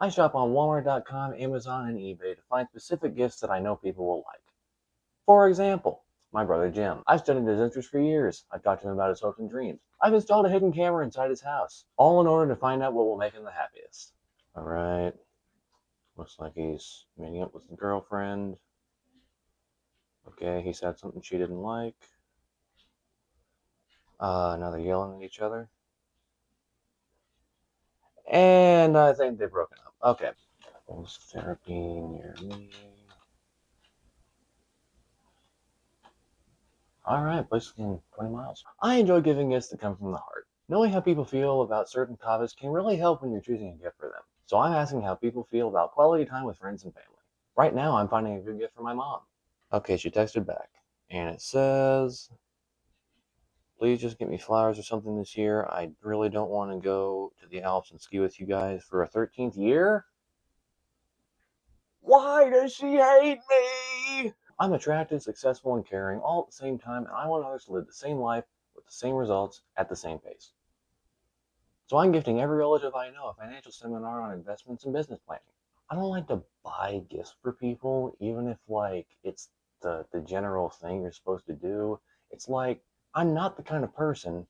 I shop on Walmart.com, Amazon, and eBay to find specific gifts that I know people will like. For example, my brother Jim. I've studied his interests for years. I've talked to him about his hopes and dreams. I've installed a hidden camera inside his house, all in order to find out what will make him the happiest. All right. Looks like he's meeting up with his girlfriend. Okay, he said something she didn't like. Now they're yelling at each other. And I think they've broken up. Okay. Couples therapy near me. Alright, place in 20 miles. I enjoy giving gifts that come from the heart. Knowing how people feel about certain topics can really help when you're choosing a gift for them. So I'm asking how people feel about quality time with friends and family. Right now, I'm finding a good gift for my mom. Okay, she texted back. And it says, please just get me flowers or something this year. I really don't want to go to the Alps and ski with you guys for a 13th year. Why does she hate me? I'm attractive, successful, and caring all at the same time, and I want others to live the same life with the same results at the same pace. So I'm gifting every relative I know a financial seminar on investments and business planning. I don't like to buy gifts for people, even if like it's the general thing you're supposed to do. It's like I'm not the kind of person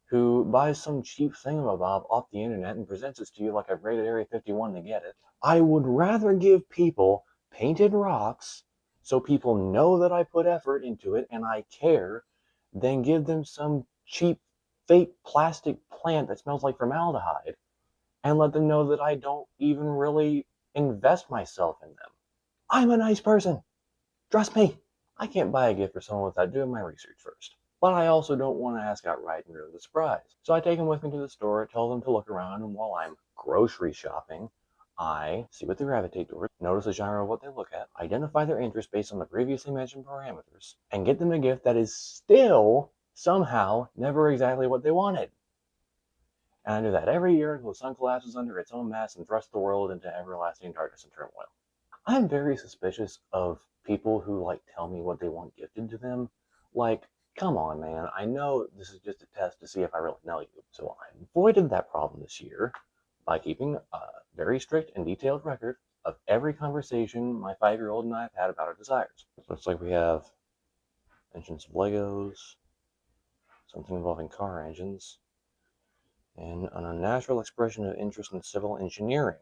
who buys some cheap thingamabob off the internet and presents it to you like I've raided Area 51 to get it. I would rather give people painted rocks so people know that I put effort into it and I care than give them some cheap fake plastic plant that smells like formaldehyde and let them know that I don't even really invest myself in them. I'm a nice person. Trust me. I can't buy a gift for someone without doing my research first. But I also don't want to ask outright and ruin the surprise. So I take them with me to the store, tell them to look around, and while I'm grocery shopping, I see what they gravitate towards, notice the genre of what they look at, identify their interest based on the previously mentioned parameters, and get them a gift that is still, somehow, never exactly what they wanted. And I do that every year until the sun collapses under its own mass and thrusts the world into everlasting darkness and turmoil. I'm very suspicious of people who like tell me what they want gifted to them. Like, come on, man. I know this is just a test to see if I really know you. So I avoided that problem this year by keeping a very strict and detailed record of every conversation my 5-year-old and I have had about our desires. It looks like we have mentions of Legos, something involving car engines, and an unnatural expression of interest in civil engineering.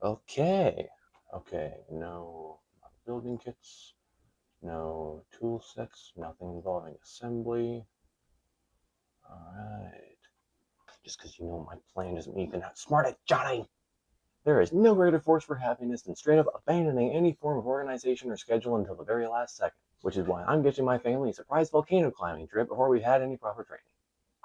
Okay. Okay, no building kits, no tool sets, nothing involving assembly. Alright. Just because you know my plan doesn't mean you can outsmart it, Johnny! There is no greater force for happiness than straight up abandoning any form of organization or schedule until the very last second, which is why I'm getting my family a surprise volcano climbing trip before we've had any proper training.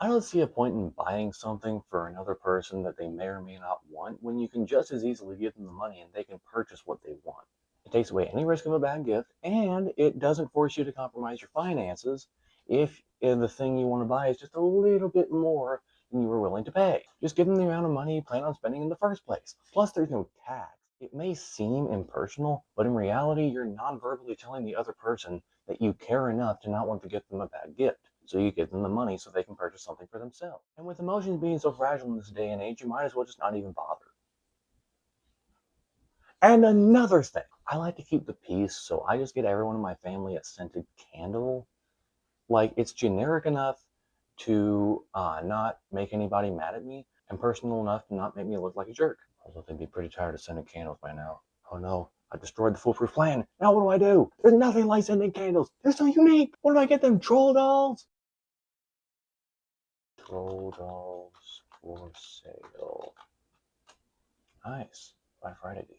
I don't see a point in buying something for another person that they may or may not want when you can just as easily give them the money and they can purchase what they want. It takes away any risk of a bad gift, and it doesn't force you to compromise your finances if the thing you want to buy is just a little bit more than you were willing to pay. Just give them the amount of money you plan on spending in the first place. Plus, there's no tax. It may seem impersonal, but in reality, you're non-verbally telling the other person that you care enough to not want to get them a bad gift. So you give them the money so they can purchase something for themselves. And with emotions being so fragile in this day and age, you might as well just not even bother. And another thing, I like to keep the peace, so I just get everyone in my family a scented candle. Like, it's generic enough to not make anybody mad at me, and personal enough to not make me look like a jerk. Although they'd be pretty tired of scented candles by now. Oh no, I destroyed the foolproof plan. Now what do? There's nothing like scented candles. They're so unique. What do I get them? Troll dolls? Troll dolls for sale. Nice. Black Friday deal.